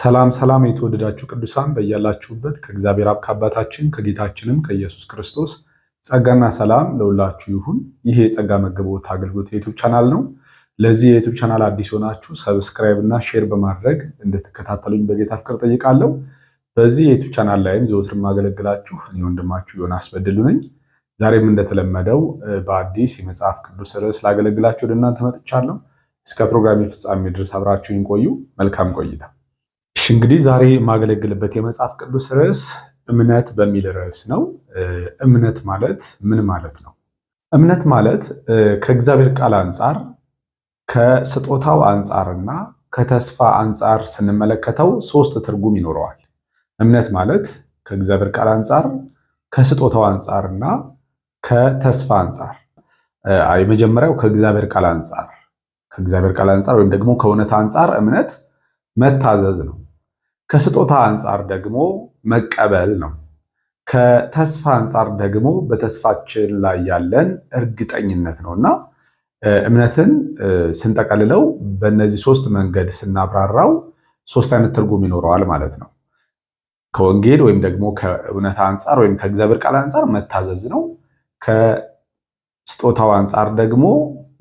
ሰላም ሰላም የተወደዳችሁ ቅዱሳን በያላችሁበት ከእግዚአብሔር አብ ከአባታችን ከጌታችንም ከኢየሱስ ክርስቶስ ጸጋና ሰላም ለሁላችሁ ይሁን። ይህ የጸጋ መገቦት አገልግሎት የዩቲዩብ ቻናል ነው። ለዚህ የዩቲዩብ ቻናል አዲስ ሆናችሁ ሰብስክራይብ እና ሼር በማድረግ እንድትከታተሉኝ በጌታ ፍቅር ጠይቃለሁ። በዚህ የዩቲዩብ ቻናል ላይም ዘወትር ማገለግላችሁ እኔ ወንድማችሁ ዮናስ በድሉ ነኝ። ዛሬም እንደተለመደው በአዲስ የመጽሐፍ ቅዱስ ርዕስ ላገለግላችሁ ወደ እናንተ መጥቻለሁ። እስከ ፕሮግራሜ ፍጻሜ ድረስ አብራችሁኝ ቆዩ። መልካም ቆይታ። እንግዲህ ዛሬ የማገለግልበት የመጽሐፍ ቅዱስ ርዕስ እምነት በሚል ርዕስ ነው። እምነት ማለት ምን ማለት ነው? እምነት ማለት ከእግዚአብሔር ቃል አንጻር ከስጦታው አንጻርና ከተስፋ አንጻር ስንመለከተው ሶስት ትርጉም ይኖረዋል። እምነት ማለት ከእግዚአብሔር ቃል አንጻር ከስጦታው አንጻርና ከተስፋ አንጻር። የመጀመሪያው ከእግዚአብሔር ቃል አንጻር ወይም ደግሞ ከእውነት አንጻር እምነት መታዘዝ ነው። ከስጦታ አንጻር ደግሞ መቀበል ነው። ከተስፋ አንጻር ደግሞ በተስፋችን ላይ ያለን እርግጠኝነት ነውና እምነትን ስንጠቀልለው በእነዚህ ሶስት መንገድ ስናብራራው ሶስት አይነት ትርጉም ይኖረዋል ማለት ነው። ከወንጌል ወይም ደግሞ ከእውነት አንጻር ወይም ከእግዚአብሔር ቃል አንጻር መታዘዝ ነው። ከስጦታው አንጻር ደግሞ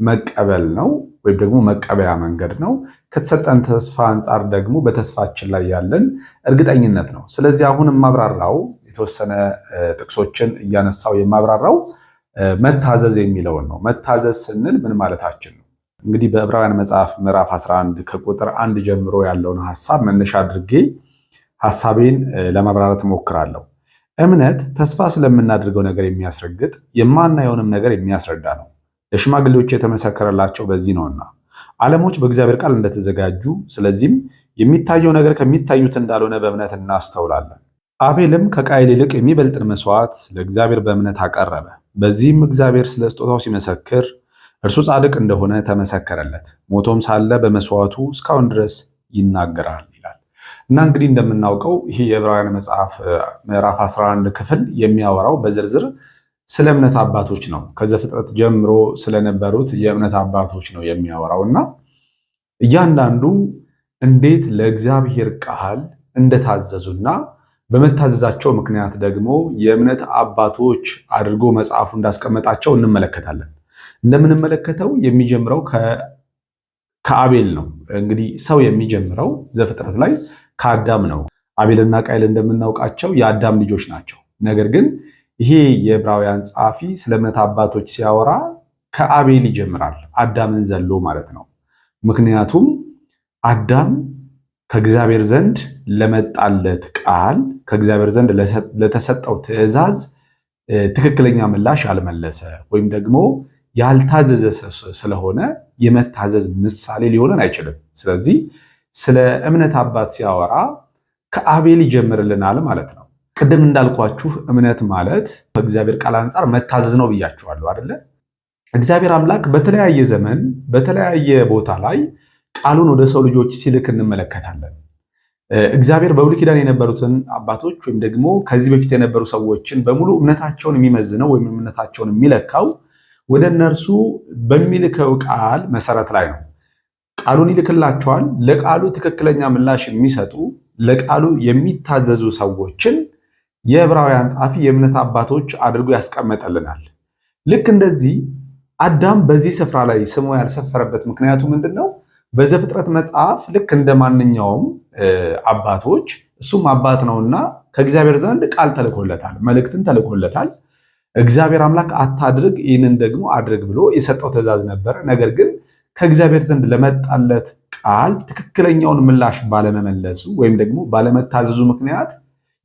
መቀበል ነው ወይም ደግሞ መቀበያ መንገድ ነው። ከተሰጠን ተስፋ አንጻር ደግሞ በተስፋችን ላይ ያለን እርግጠኝነት ነው። ስለዚህ አሁን የማብራራው የተወሰነ ጥቅሶችን እያነሳው የማብራራው መታዘዝ የሚለውን ነው። መታዘዝ ስንል ምን ማለታችን ነው? እንግዲህ በዕብራውያን መጽሐፍ ምዕራፍ 11 ከቁጥር 1 ጀምሮ ያለውን ሐሳብ መነሻ አድርጌ ሐሳቤን ለማብራራት እሞክራለሁ። እምነት ተስፋ ስለምናደርገው ነገር የሚያስረግጥ የማናየውንም ነገር የሚያስረዳ ነው። ለሽማግሌዎች የተመሰከረላቸው በዚህ ነውና ዓለሞች በእግዚአብሔር ቃል እንደተዘጋጁ፣ ስለዚህም የሚታየው ነገር ከሚታዩት እንዳልሆነ በእምነት እናስተውላለን። አቤልም ከቃየል ይልቅ የሚበልጥን መስዋዕት ለእግዚአብሔር በእምነት አቀረበ። በዚህም እግዚአብሔር ስለ ስጦታው ሲመሰክር እርሱ ጻድቅ እንደሆነ ተመሰከረለት። ሞቶም ሳለ በመስዋዕቱ እስካሁን ድረስ ይናገራል ይላል እና እንግዲህ እንደምናውቀው ይህ የዕብራውያን መጽሐፍ ምዕራፍ 11 ክፍል የሚያወራው በዝርዝር ስለ እምነት አባቶች ነው። ከዘፍጥረት ጀምሮ ስለነበሩት የእምነት አባቶች ነው የሚያወራው እና እያንዳንዱ እንዴት ለእግዚአብሔር ቃል እንደታዘዙና በመታዘዛቸው ምክንያት ደግሞ የእምነት አባቶች አድርጎ መጽሐፉ እንዳስቀመጣቸው እንመለከታለን። እንደምንመለከተው የሚጀምረው ከአቤል ነው። እንግዲህ ሰው የሚጀምረው ዘፍጥረት ላይ ከአዳም ነው። አቤልና ቃየል እንደምናውቃቸው የአዳም ልጆች ናቸው። ነገር ግን ይሄ የዕብራውያን ጸሐፊ ስለ እምነት አባቶች ሲያወራ ከአቤል ይጀምራል፣ አዳምን ዘሎ ማለት ነው። ምክንያቱም አዳም ከእግዚአብሔር ዘንድ ለመጣለት ቃል ከእግዚአብሔር ዘንድ ለተሰጠው ትእዛዝ ትክክለኛ ምላሽ ያልመለሰ ወይም ደግሞ ያልታዘዘ ስለሆነ የመታዘዝ ምሳሌ ሊሆነን አይችልም። ስለዚህ ስለ እምነት አባት ሲያወራ ከአቤል ይጀምርልናል ማለት ነው። ቅድም እንዳልኳችሁ እምነት ማለት ከእግዚአብሔር ቃል አንጻር መታዘዝ ነው ብያችኋለሁ አይደለ? እግዚአብሔር አምላክ በተለያየ ዘመን በተለያየ ቦታ ላይ ቃሉን ወደ ሰው ልጆች ሲልክ እንመለከታለን። እግዚአብሔር በብሉይ ኪዳን የነበሩትን አባቶች ወይም ደግሞ ከዚህ በፊት የነበሩ ሰዎችን በሙሉ እምነታቸውን የሚመዝነው ወይም እምነታቸውን የሚለካው ወደ እነርሱ በሚልከው ቃል መሰረት ላይ ነው። ቃሉን ይልክላቸዋል። ለቃሉ ትክክለኛ ምላሽ የሚሰጡ ለቃሉ የሚታዘዙ ሰዎችን የዕብራውያን ጸሐፊ የእምነት አባቶች አድርጎ ያስቀመጠልናል። ልክ እንደዚህ አዳም በዚህ ስፍራ ላይ ስሙ ያልሰፈረበት ምክንያቱ ምንድነው? በዘፍጥረት መጽሐፍ ልክ እንደ ማንኛውም አባቶች እሱም አባት ነውና ከእግዚአብሔር ዘንድ ቃል ተልኮለታል፣ መልእክትን ተልኮለታል። እግዚአብሔር አምላክ አታድርግ፣ ይህንን ደግሞ አድርግ ብሎ የሰጠው ትእዛዝ ነበር። ነገር ግን ከእግዚአብሔር ዘንድ ለመጣለት ቃል ትክክለኛውን ምላሽ ባለመመለሱ ወይም ደግሞ ባለመታዘዙ ምክንያት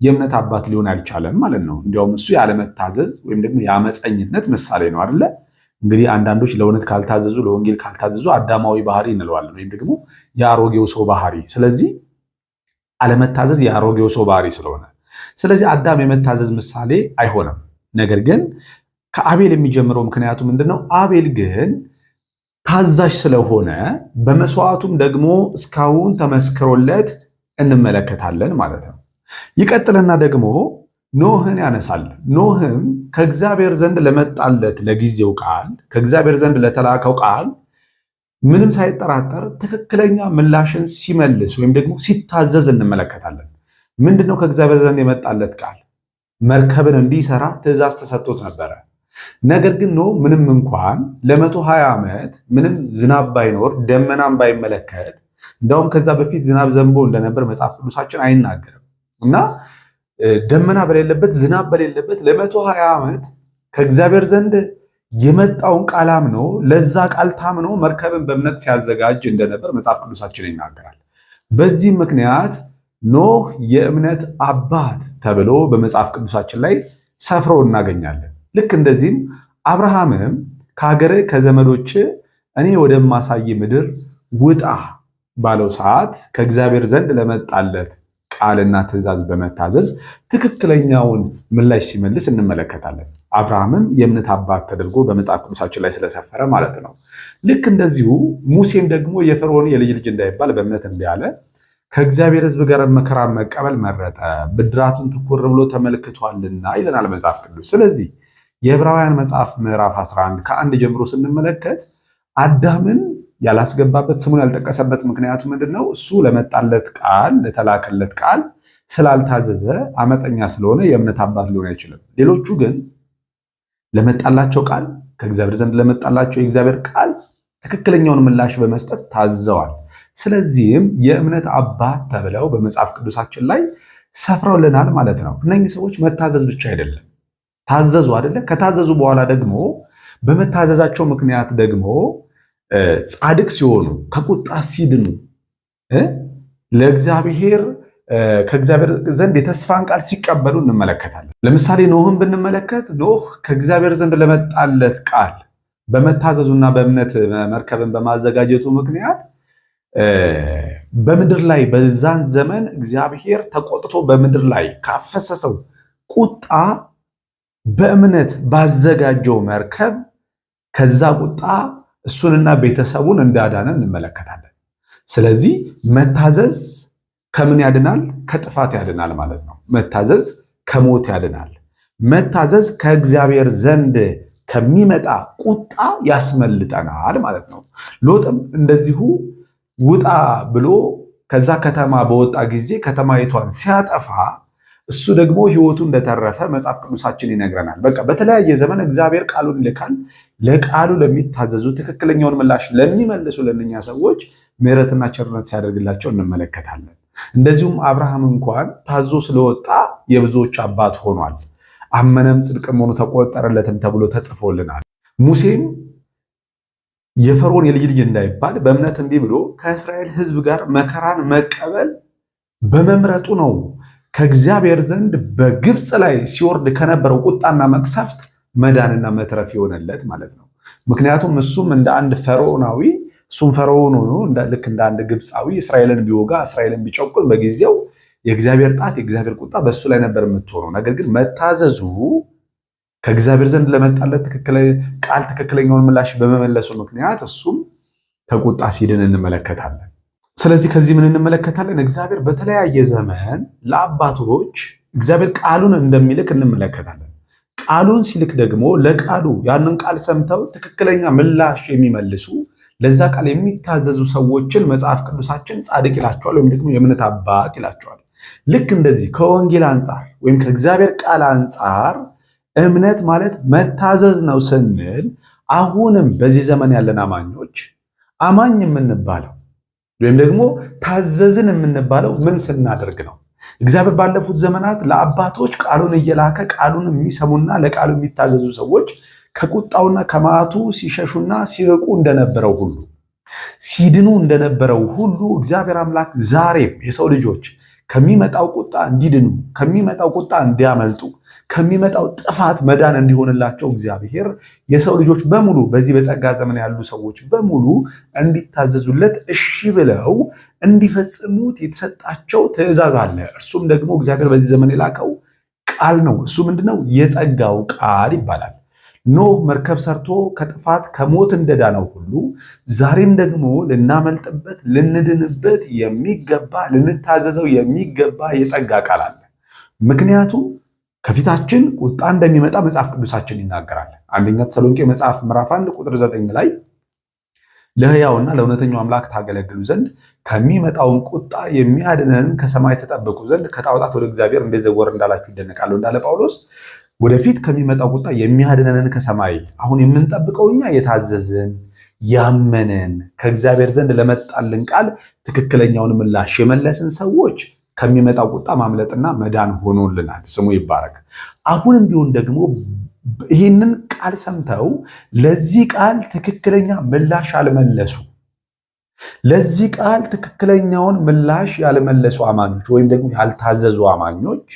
የእምነት አባት ሊሆን አልቻለም ማለት ነው። እንዲያውም እሱ ያለመታዘዝ ወይም ደግሞ የአመፀኝነት ምሳሌ ነው አይደለ? እንግዲህ አንዳንዶች ለእውነት ካልታዘዙ ለወንጌል ካልታዘዙ አዳማዊ ባህሪ እንለዋለን ወይም ደግሞ የአሮጌው ሰው ባህሪ። ስለዚህ አለመታዘዝ የአሮጌው ሰው ባህሪ ስለሆነ ስለዚህ አዳም የመታዘዝ ምሳሌ አይሆንም። ነገር ግን ከአቤል የሚጀምረው ምክንያቱ ምንድነው? አቤል ግን ታዛዥ ስለሆነ በመስዋዕቱም ደግሞ እስካሁን ተመስክሮለት እንመለከታለን ማለት ነው። ይቀጥልና ደግሞ ኖህን ያነሳል። ኖህም ከእግዚአብሔር ዘንድ ለመጣለት ለጊዜው ቃል ከእግዚአብሔር ዘንድ ለተላከው ቃል ምንም ሳይጠራጠር ትክክለኛ ምላሽን ሲመልስ ወይም ደግሞ ሲታዘዝ እንመለከታለን። ምንድነው ከእግዚአብሔር ዘንድ የመጣለት ቃል? መርከብን እንዲሰራ ትእዛዝ ተሰጥቶት ነበረ። ነገር ግን ኖህ ምንም እንኳን ለ120 ዓመት ምንም ዝናብ ባይኖር ደመናም ባይመለከት፣ እንደውም ከዛ በፊት ዝናብ ዘንቦ እንደነበር መጽሐፍ ቅዱሳችን አይናገርም እና ደመና በሌለበት ዝናብ በሌለበት ለ120 ዓመት ከእግዚአብሔር ዘንድ የመጣውን ቃል አምኖ ለዛ ቃል ታምኖ መርከብን በእምነት ሲያዘጋጅ እንደነበር መጽሐፍ ቅዱሳችን ይናገራል። በዚህ ምክንያት ኖህ የእምነት አባት ተብሎ በመጽሐፍ ቅዱሳችን ላይ ሰፍሮ እናገኛለን። ልክ እንደዚህም አብርሃምም ከሀገር ከዘመዶች እኔ ወደማሳይ ምድር ውጣ ባለው ሰዓት ከእግዚአብሔር ዘንድ ለመጣለት ቃልና ትእዛዝ በመታዘዝ ትክክለኛውን ምላሽ ሲመልስ እንመለከታለን። አብርሃምም የእምነት አባት ተደርጎ በመጽሐፍ ቅዱሳችን ላይ ስለሰፈረ ማለት ነው። ልክ እንደዚሁ ሙሴም ደግሞ የፈርዖን የልጅ ልጅ እንዳይባል በእምነት እምቢ አለ። ከእግዚአብሔር ሕዝብ ጋር መከራ መቀበል መረጠ፣ ብድራቱን ትኩር ብሎ ተመልክቷልና ይለናል መጽሐፍ ቅዱስ። ስለዚህ የዕብራውያን መጽሐፍ ምዕራፍ 11 ከ1 ጀምሮ ስንመለከት አዳምን ያላስገባበት ስሙን ያልጠቀሰበት ምክንያቱ ምንድነው? እሱ ለመጣለት ቃል ለተላከለት ቃል ስላልታዘዘ አመፀኛ ስለሆነ የእምነት አባት ሊሆን አይችልም። ሌሎቹ ግን ለመጣላቸው ቃል ከእግዚአብሔር ዘንድ ለመጣላቸው የእግዚአብሔር ቃል ትክክለኛውን ምላሽ በመስጠት ታዘዋል። ስለዚህም የእምነት አባት ተብለው በመጽሐፍ ቅዱሳችን ላይ ሰፍረውልናል ማለት ነው። እነኚህ ሰዎች መታዘዝ ብቻ አይደለም፣ ታዘዙ አይደለ? ከታዘዙ በኋላ ደግሞ በመታዘዛቸው ምክንያት ደግሞ ጻድቅ ሲሆኑ ከቁጣ ሲድኑ ለእግዚአብሔር ከእግዚአብሔር ዘንድ የተስፋን ቃል ሲቀበሉ እንመለከታለን። ለምሳሌ ኖህን ብንመለከት ኖህ ከእግዚአብሔር ዘንድ ለመጣለት ቃል በመታዘዙና በእምነት መርከብን በማዘጋጀቱ ምክንያት በምድር ላይ በዛን ዘመን እግዚአብሔር ተቆጥቶ በምድር ላይ ካፈሰሰው ቁጣ በእምነት ባዘጋጀው መርከብ ከዛ ቁጣ እሱንና ቤተሰቡን እንዳዳነ እንመለከታለን። ስለዚህ መታዘዝ ከምን ያድናል? ከጥፋት ያድናል ማለት ነው። መታዘዝ ከሞት ያድናል። መታዘዝ ከእግዚአብሔር ዘንድ ከሚመጣ ቁጣ ያስመልጠናል ማለት ነው። ሎጥም እንደዚሁ ውጣ ብሎ ከዛ ከተማ በወጣ ጊዜ ከተማይቷን ሲያጠፋ እሱ ደግሞ ሕይወቱ እንደተረፈ መጽሐፍ ቅዱሳችን ይነግረናል። በቃ በተለያየ ዘመን እግዚአብሔር ቃሉን ይልካል። ለቃሉ ለሚታዘዙ ትክክለኛውን ምላሽ ለሚመልሱ ለእነኛ ሰዎች ምሕረትና ቸርነት ሲያደርግላቸው እንመለከታለን። እንደዚሁም አብርሃም እንኳን ታዞ ስለወጣ የብዙዎች አባት ሆኗል። አመነም ጽድቅም ሆኖ ተቆጠረለትም ተብሎ ተጽፎልናል። ሙሴም የፈርዖን የልጅ ልጅ እንዳይባል በእምነት እምቢ ብሎ ከእስራኤል ሕዝብ ጋር መከራን መቀበል በመምረጡ ነው ከእግዚአብሔር ዘንድ በግብፅ ላይ ሲወርድ ከነበረው ቁጣና መቅሰፍት መዳንና መትረፍ የሆነለት ማለት ነው። ምክንያቱም እሱም እንደ አንድ ፈርዖናዊ እሱም ፈርዖን ሆኖ ልክ እንደ አንድ ግብፃዊ እስራኤልን ቢወጋ እስራኤልን ቢጨቁን በጊዜው የእግዚአብሔር ጣት የእግዚአብሔር ቁጣ በእሱ ላይ ነበር የምትሆነው። ነገር ግን መታዘዙ ከእግዚአብሔር ዘንድ ለመጣለት ቃል ትክክለኛውን ምላሽ በመመለሱ ምክንያት እሱም ከቁጣ ሲድን እንመለከታለን። ስለዚህ ከዚህ ምን እንመለከታለን? እግዚአብሔር በተለያየ ዘመን ለአባቶች እግዚአብሔር ቃሉን እንደሚልክ እንመለከታለን። ቃሉን ሲልክ ደግሞ ለቃሉ ያንን ቃል ሰምተው ትክክለኛ ምላሽ የሚመልሱ ለዛ ቃል የሚታዘዙ ሰዎችን መጽሐፍ ቅዱሳችን ጻድቅ ይላቸዋል፣ ወይም ደግሞ የእምነት አባት ይላቸዋል። ልክ እንደዚህ ከወንጌል አንጻር ወይም ከእግዚአብሔር ቃል አንጻር እምነት ማለት መታዘዝ ነው ስንል አሁንም በዚህ ዘመን ያለን አማኞች አማኝ የምንባለው ወይም ደግሞ ታዘዝን የምንባለው ምን ስናደርግ ነው? እግዚአብሔር ባለፉት ዘመናት ለአባቶች ቃሉን እየላከ ቃሉን የሚሰሙና ለቃሉ የሚታዘዙ ሰዎች ከቁጣውና ከመዓቱ ሲሸሹና ሲርቁ እንደነበረው ሁሉ ሲድኑ እንደነበረው ሁሉ እግዚአብሔር አምላክ ዛሬም የሰው ልጆች ከሚመጣው ቁጣ እንዲድኑ፣ ከሚመጣው ቁጣ እንዲያመልጡ፣ ከሚመጣው ጥፋት መዳን እንዲሆንላቸው እግዚአብሔር የሰው ልጆች በሙሉ በዚህ በጸጋ ዘመን ያሉ ሰዎች በሙሉ እንዲታዘዙለት እሺ ብለው እንዲፈጽሙት የተሰጣቸው ትእዛዝ አለ። እርሱም ደግሞ እግዚአብሔር በዚህ ዘመን የላከው ቃል ነው። እሱ ምንድነው? የጸጋው ቃል ይባላል። ኖህ መርከብ ሰርቶ ከጥፋት ከሞት እንደዳነው ሁሉ ዛሬም ደግሞ ልናመልጥበት ልንድንበት የሚገባ ልንታዘዘው የሚገባ የጸጋ ቃል አለ። ምክንያቱም ከፊታችን ቁጣ እንደሚመጣ መጽሐፍ ቅዱሳችን ይናገራል። አንደኛ ተሰሎንቄ መጽሐፍ ምዕራፍ 1 ቁጥር 9 ላይ ለሕያውና ለእውነተኛው አምላክ ታገለግሉ ዘንድ ከሚመጣውን ቁጣ የሚያድነን ከሰማይ ተጠብቁ ዘንድ ከጣዖታት ወደ እግዚአብሔር እንዴት ዘወር እንዳላችሁ ይደነቃለሁ እንዳለ ጳውሎስ ወደፊት ከሚመጣው ቁጣ የሚያድነንን ከሰማይ አሁን የምንጠብቀው እኛ የታዘዝን ያመንን ከእግዚአብሔር ዘንድ ለመጣልን ቃል ትክክለኛውን ምላሽ የመለስን ሰዎች ከሚመጣው ቁጣ ማምለጥና መዳን ሆኖልናል። ስሙ ይባረክ። አሁንም ቢሆን ደግሞ ይህንን ቃል ሰምተው ለዚህ ቃል ትክክለኛ ምላሽ አልመለሱ ለዚህ ቃል ትክክለኛውን ምላሽ ያልመለሱ አማኞች ወይም ደግሞ ያልታዘዙ አማኞች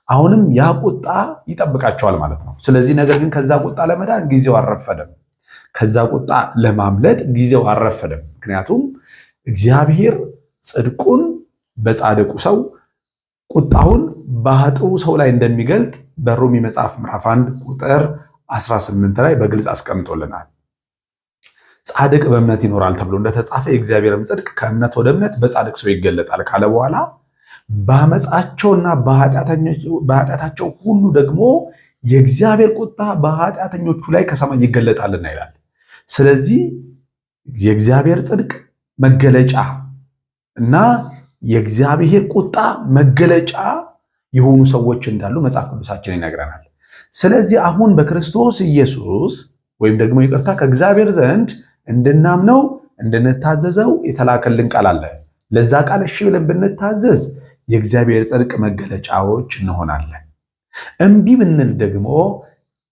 አሁንም ያ ቁጣ ይጠብቃቸዋል ማለት ነው። ስለዚህ ነገር ግን ከዛ ቁጣ ለመዳን ጊዜው አልረፈደም። ከዛ ቁጣ ለማምለጥ ጊዜው አልረፈደም። ምክንያቱም እግዚአብሔር ጽድቁን በጻድቁ ሰው ቁጣውን በኃጥኡ ሰው ላይ እንደሚገልጥ በሮሜ መጽሐፍ ምዕራፍ 1 ቁጥር 18 ላይ በግልጽ አስቀምጦልናል። ጻድቅ በእምነት ይኖራል ተብሎ እንደተጻፈ የእግዚአብሔርም ጽድቅ ከእምነት ወደ እምነት በጻድቅ ሰው ይገለጣል ካለ በኋላ በአመፃቸውና በኃጢአታቸው ሁሉ ደግሞ የእግዚአብሔር ቁጣ በኃጢአተኞቹ ላይ ከሰማይ ይገለጣልና ይላል። ስለዚህ የእግዚአብሔር ጽድቅ መገለጫ እና የእግዚአብሔር ቁጣ መገለጫ የሆኑ ሰዎች እንዳሉ መጽሐፍ ቅዱሳችን ይነግረናል። ስለዚህ አሁን በክርስቶስ ኢየሱስ ወይም ደግሞ ይቅርታ ከእግዚአብሔር ዘንድ እንድናምነው እንድንታዘዘው የተላከልን ቃል አለ። ለዛ ቃል እሺ ብለን ብንታዘዝ የእግዚአብሔር ጽድቅ መገለጫዎች እንሆናለን። እምቢ ብንል ደግሞ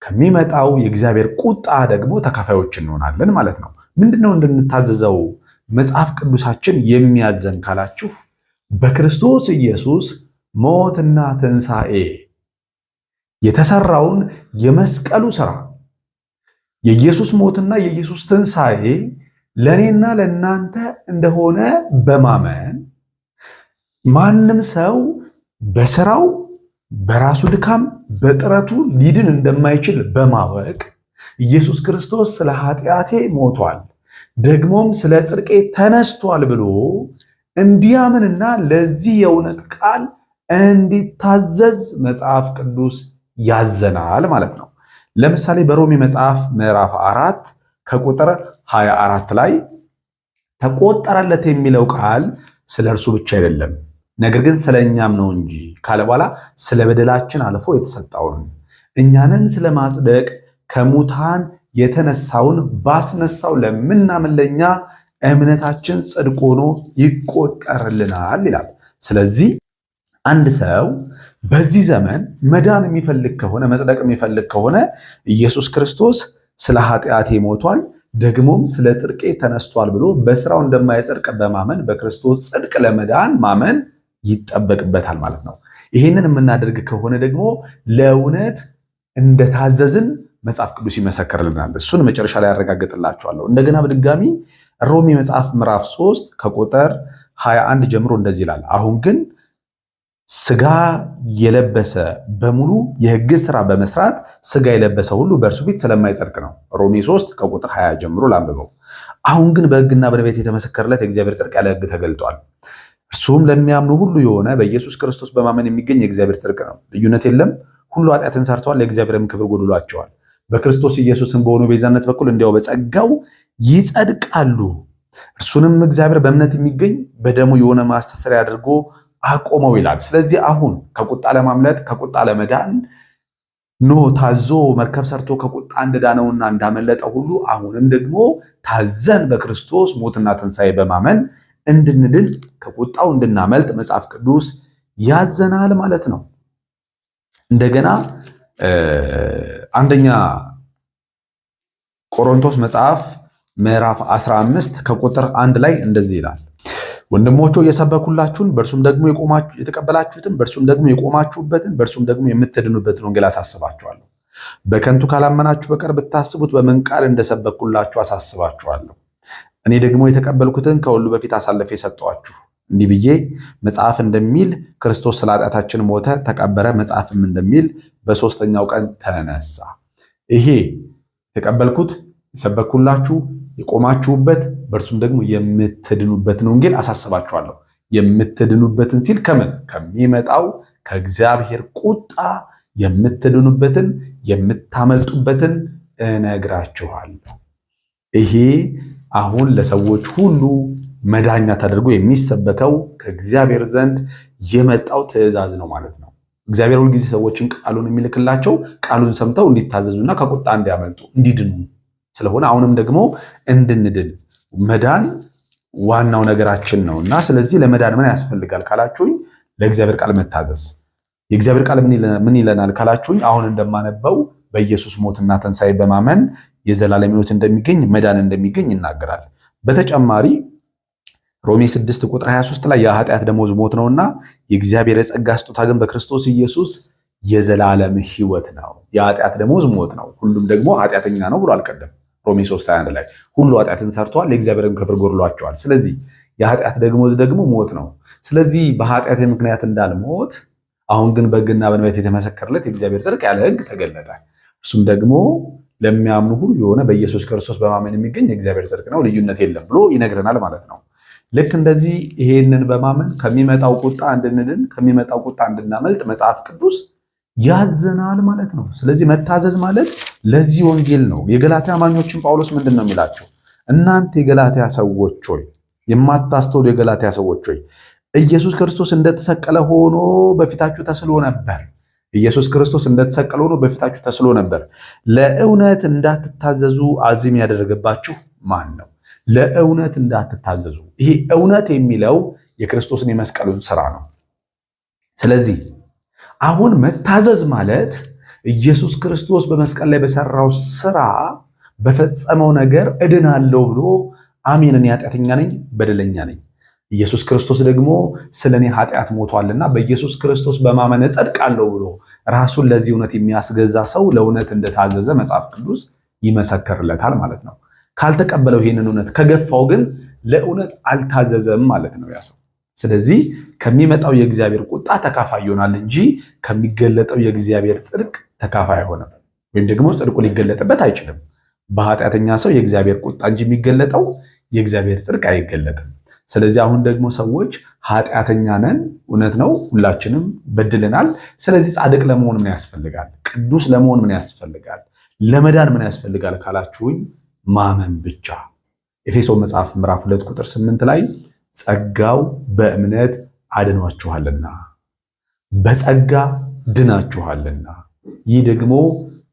ከሚመጣው የእግዚአብሔር ቁጣ ደግሞ ተካፋዮች እንሆናለን ማለት ነው። ምንድነው እንድንታዘዘው መጽሐፍ ቅዱሳችን የሚያዘን ካላችሁ በክርስቶስ ኢየሱስ ሞትና ትንሣኤ የተሰራውን የመስቀሉ ሥራ የኢየሱስ ሞትና የኢየሱስ ትንሣኤ ለእኔና ለእናንተ እንደሆነ በማመን ማንም ሰው በሥራው በራሱ ድካም በጥረቱ ሊድን እንደማይችል በማወቅ ኢየሱስ ክርስቶስ ስለ ኃጢአቴ ሞቷል ደግሞም ስለ ጽድቄ ተነስቷል ብሎ እንዲያምንና ለዚህ የእውነት ቃል እንዲታዘዝ መጽሐፍ ቅዱስ ያዘናል ማለት ነው። ለምሳሌ በሮሜ መጽሐፍ ምዕራፍ 4 ከቁጥር 24 ላይ ተቆጠረለት የሚለው ቃል ስለ እርሱ ብቻ አይደለም፣ ነገር ግን ስለ እኛም ነው እንጂ ካለ በኋላ ስለ በደላችን አልፎ የተሰጠውን እኛንም ስለ ማጽደቅ ከሙታን የተነሳውን ባስነሳው ለምናምን ለኛ እምነታችን ጽድቅ ሆኖ ይቆጠርልናል ይላል። ስለዚህ አንድ ሰው በዚህ ዘመን መዳን የሚፈልግ ከሆነ መጽደቅ የሚፈልግ ከሆነ ኢየሱስ ክርስቶስ ስለ ኃጢአቴ ሞቷል ደግሞም ስለ ጽድቄ ተነስቷል ብሎ በስራው እንደማይጸድቅ በማመን በክርስቶስ ጽድቅ ለመዳን ማመን ይጠበቅበታል ማለት ነው። ይህንን የምናደርግ ከሆነ ደግሞ ለእውነት እንደታዘዝን መጽሐፍ ቅዱስ ይመሰክርልናል። እሱን መጨረሻ ላይ ያረጋግጥላችኋለሁ። እንደገና በድጋሚ ሮሜ መጽሐፍ ምዕራፍ 3 ከቁጥር 21 ጀምሮ እንደዚህ ይላል። አሁን ግን ስጋ የለበሰ በሙሉ የሕግ ስራ በመስራት ስጋ የለበሰ ሁሉ በእርሱ ፊት ስለማይጸድቅ ነው። ሮሜ 3 ከቁጥር 20 ጀምሮ ላንብበው። አሁን ግን በሕግና በነቢያት የተመሰከረለት የእግዚአብሔር ጽድቅ ያለ ሕግ ተገልጧል። እርሱም ለሚያምኑ ሁሉ የሆነ በኢየሱስ ክርስቶስ በማመን የሚገኝ የእግዚአብሔር ጽድቅ ነው። ልዩነት የለም። ሁሉ ኃጢአትን ሰርተዋል፣ የእግዚአብሔርም ክብር ጎድሏቸዋል። በክርስቶስ ኢየሱስም በሆነ ቤዛነት በኩል እንዲያው በጸጋው ይጸድቃሉ። እርሱንም እግዚአብሔር በእምነት የሚገኝ በደሙ የሆነ ማስተሰሪያ አድርጎ አቆመው ይላል። ስለዚህ አሁን ከቁጣ ለማምለጥ ከቁጣ ለመዳን ኖህ ታዞ መርከብ ሰርቶ ከቁጣ እንደዳነውና እንዳመለጠ ሁሉ አሁንም ደግሞ ታዘን በክርስቶስ ሞትና ትንሣኤ በማመን እንድንድን ከቁጣው እንድናመልጥ መጽሐፍ ቅዱስ ያዘናል ማለት ነው። እንደገና አንደኛ ቆሮንቶስ መጽሐፍ ምዕራፍ 15 ከቁጥር 1 ላይ እንደዚህ ይላል። ወንድሞቹ የሰበኩላችሁን በእርሱም ደግሞ የተቀበላችሁትን በእርሱም ደግሞ የቆማችሁበትን በእርሱም ደግሞ የምትድኑበትን ወንጌል አሳስባችኋለሁ። በከንቱ ካላመናችሁ በቀር ብታስቡት በምን ቃል እንደሰበኩላችሁ አሳስባችኋለሁ። እኔ ደግሞ የተቀበልኩትን ከሁሉ በፊት አሳልፌ ሰጠኋችሁ። እንዲህ ብዬ መጽሐፍ እንደሚል ክርስቶስ ስለ ኃጢአታችን ሞተ፣ ተቀበረ፣ መጽሐፍም እንደሚል በሦስተኛው ቀን ተነሳ። ይሄ የተቀበልኩት የሰበኩላችሁ የቆማችሁበት በእርሱም ደግሞ የምትድኑበትን ወንጌል አሳስባችኋለሁ። የምትድኑበትን ሲል ከምን ከሚመጣው ከእግዚአብሔር ቁጣ የምትድኑበትን የምታመልጡበትን እነግራችኋለሁ። ይሄ አሁን ለሰዎች ሁሉ መዳኛ ተደርጎ የሚሰበከው ከእግዚአብሔር ዘንድ የመጣው ትእዛዝ ነው ማለት ነው። እግዚአብሔር ሁልጊዜ ሰዎችን ቃሉን የሚልክላቸው ቃሉን ሰምተው እንዲታዘዙና ከቁጣ እንዲያመልጡ እንዲድኑ ስለሆነ አሁንም ደግሞ እንድንድን መዳን ዋናው ነገራችን ነው እና ስለዚህ ለመዳን ምን ያስፈልጋል ካላችሁኝ ለእግዚአብሔር ቃል መታዘዝ። የእግዚአብሔር ቃል ምን ይለናል ካላችሁኝ አሁን እንደማነበው በኢየሱስ ሞትና ትንሣኤ በማመን የዘላለም ሕይወት እንደሚገኝ መዳን እንደሚገኝ ይናገራል። በተጨማሪ ሮሜ 6 ቁጥር 23 ላይ የኃጢአት ደሞዝ ሞት ነውና የእግዚአብሔር የጸጋ ስጦታ ግን በክርስቶስ ኢየሱስ የዘላለም ሕይወት ነው። የኃጢአት ደሞዝ ሞት ነው፣ ሁሉም ደግሞ ኃጢአተኛ ነው ብሎ አልቀደም። ሮሜ 3:21 ላይ ሁሉ ኃጢአትን ሰርተዋል፣ የእግዚአብሔርን ክብር ጎድሏቸዋል። ስለዚህ የኃጢአት ደሞዝ ደግሞ ሞት ነው። ስለዚህ በኃጢአት ምክንያት እንዳልሞት አሁን ግን በሕግና በነቢያት የተመሰከረለት የእግዚአብሔር ጽድቅ ያለ ሕግ ተገለጠ። እሱም ደግሞ ለሚያምኑ ሁሉ የሆነ በኢየሱስ ክርስቶስ በማመን የሚገኝ የእግዚአብሔር ጽድቅ ነው፣ ልዩነት የለም ብሎ ይነግረናል ማለት ነው። ልክ እንደዚህ ይሄንን በማመን ከሚመጣው ቁጣ እንድንድን ከሚመጣው ቁጣ እንድናመልጥ መጽሐፍ ቅዱስ ያዘናል ማለት ነው። ስለዚህ መታዘዝ ማለት ለዚህ ወንጌል ነው። የገላትያ አማኞችን ጳውሎስ ምንድን ነው የሚላቸው? እናንተ የገላትያ ሰዎች ሆይ፣ የማታስተውሉ የገላትያ ሰዎች ሆይ ኢየሱስ ክርስቶስ እንደተሰቀለ ሆኖ በፊታችሁ ተስሎ ነበር። ኢየሱስ ክርስቶስ እንደተሰቀለ ሆኖ በፊታችሁ ተስሎ ነበር። ለእውነት እንዳትታዘዙ አዚም ያደረገባችሁ ማን ነው? ለእውነት እንዳትታዘዙ። ይሄ እውነት የሚለው የክርስቶስን የመስቀሉን ስራ ነው። ስለዚህ አሁን መታዘዝ ማለት ኢየሱስ ክርስቶስ በመስቀል ላይ በሰራው ስራ በፈጸመው ነገር እድናለሁ ብሎ አሜን፣ እኔ ኃጢአተኛ ነኝ፣ በደለኛ ነኝ፣ ኢየሱስ ክርስቶስ ደግሞ ስለኔ ኃጢአት ሞቷልና በኢየሱስ ክርስቶስ በማመን እጸድቃለሁ ብሎ ራሱን ለዚህ እውነት የሚያስገዛ ሰው ለእውነት እንደታዘዘ መጽሐፍ ቅዱስ ይመሰክርለታል ማለት ነው። ካልተቀበለው ይህንን እውነት ከገፋው ግን ለእውነት አልታዘዘም ማለት ነው ያ ሰው። ስለዚህ ከሚመጣው የእግዚአብሔር ቁጣ ተካፋይ ይሆናል እንጂ ከሚገለጠው የእግዚአብሔር ጽድቅ ተካፋይ አይሆንም፣ ወይም ደግሞ ጽድቁ ሊገለጥበት አይችልም። በኃጢአተኛ ሰው የእግዚአብሔር ቁጣ እንጂ የሚገለጠው የእግዚአብሔር ጽድቅ አይገለጥም። ስለዚህ አሁን ደግሞ ሰዎች ኃጢአተኛ ነን፣ እውነት ነው፣ ሁላችንም በድለናል። ስለዚህ ጻድቅ ለመሆን ምን ያስፈልጋል? ቅዱስ ለመሆን ምን ያስፈልጋል? ለመዳን ምን ያስፈልጋል ካላችሁኝ ማመን ብቻ። ኤፌሶን መጽሐፍ ምዕራፍ 2 ቁጥር 8 ላይ ጸጋው በእምነት አድኗችኋልና በጸጋ ድናችኋልና ይህ ደግሞ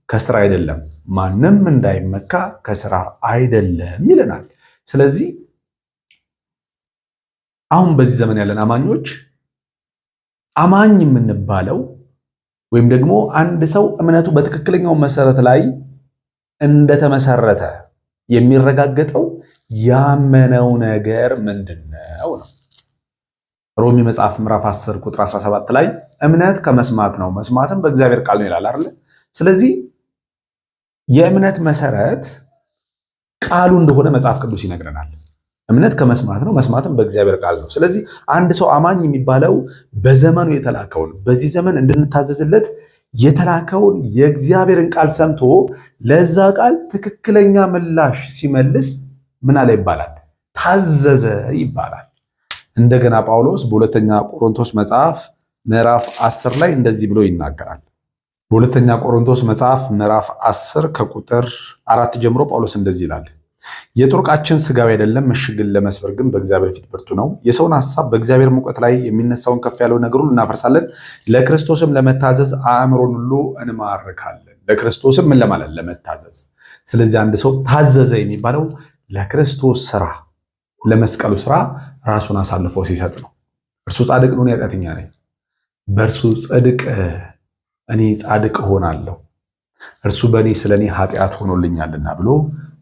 ከስራ አይደለም፣ ማንም እንዳይመካ ከስራ አይደለም ይለናል። ስለዚህ አሁን በዚህ ዘመን ያለን አማኞች አማኝ የምንባለው ወይም ደግሞ አንድ ሰው እምነቱ በትክክለኛው መሰረት ላይ እንደተመሰረተ የሚረጋገጠው ያመነው ነገር ምንድነው ነው። ሮሚ መጽሐፍ ምዕራፍ 10 ቁጥር 17 ላይ እምነት ከመስማት ነው፣ መስማትም በእግዚአብሔር ቃል ነው ይላል አይደል? ስለዚህ የእምነት መሰረት ቃሉ እንደሆነ መጽሐፍ ቅዱስ ይነግረናል። እምነት ከመስማት ነው፣ መስማትም በእግዚአብሔር ቃል ነው። ስለዚህ አንድ ሰው አማኝ የሚባለው በዘመኑ የተላከውን በዚህ ዘመን እንድንታዘዝለት የተላከውን የእግዚአብሔርን ቃል ሰምቶ ለዛ ቃል ትክክለኛ ምላሽ ሲመልስ ምን አለ ይባላል? ታዘዘ ይባላል። እንደገና ጳውሎስ በሁለተኛ ቆሮንቶስ መጽሐፍ ምዕራፍ 10 ላይ እንደዚህ ብሎ ይናገራል። በሁለተኛ ቆሮንቶስ መጽሐፍ ምዕራፍ 10 ከቁጥር 4 ጀምሮ ጳውሎስ እንደዚህ ይላል። የጦር ዕቃችን ሥጋዊ አይደለም፣ ምሽግን ለመስበር ግን በእግዚአብሔር ፊት ብርቱ ነው። የሰውን ሐሳብ በእግዚአብሔር ሙቀት ላይ የሚነሳውን ከፍ ያለውን ነገር ሁሉ እናፈርሳለን። ለክርስቶስም ለመታዘዝ አእምሮን ሁሉ እንማርካለን። ለክርስቶስም ምን ለማለት? ለመታዘዝ። ስለዚህ አንድ ሰው ታዘዘ የሚባለው ለክርስቶስ ስራ፣ ለመስቀሉ ስራ ራሱን አሳልፎ ሲሰጥ ነው። እርሱ ጻድቅ ነው፣ እኔ ኃጢአተኛ ነኝ፣ በእርሱ ጽድቅ እኔ ጻድቅ ሆናለሁ፣ እርሱ በእኔ ስለኔ ኃጢአት ሆኖልኛልና ብሎ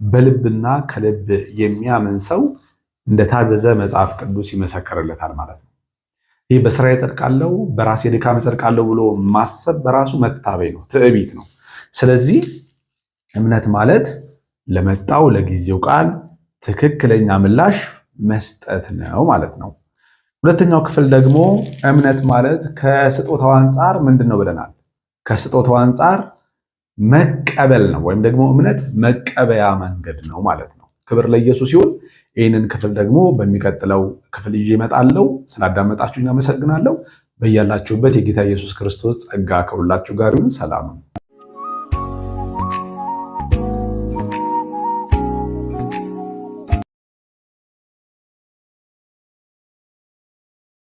በልብና ከልብ የሚያምን ሰው እንደታዘዘ መጽሐፍ ቅዱስ ይመሰክርለታል ማለት ነው። ይህ በስራ እጸድቃለሁ፣ በራሴ ድካም እጸድቃለሁ ብሎ ማሰብ በራሱ መታበይ ነው፣ ትዕቢት ነው። ስለዚህ እምነት ማለት ለመጣው ለጊዜው ቃል ትክክለኛ ምላሽ መስጠት ነው ማለት ነው። ሁለተኛው ክፍል ደግሞ እምነት ማለት ከስጦታው አንጻር ምንድን ነው ብለናል? ከስጦታው አንጻር መቀበል ነው፣ ወይም ደግሞ እምነት መቀበያ መንገድ ነው ማለት ነው። ክብር ለኢየሱስ ይሁን። ይህንን ክፍል ደግሞ በሚቀጥለው ክፍል ይዤ እመጣለሁ። ስላዳመጣችሁኝ አመሰግናለሁ። በያላችሁበት የጌታ ኢየሱስ ክርስቶስ ጸጋ ከሁላችሁ ጋር ይሁን። ሰላም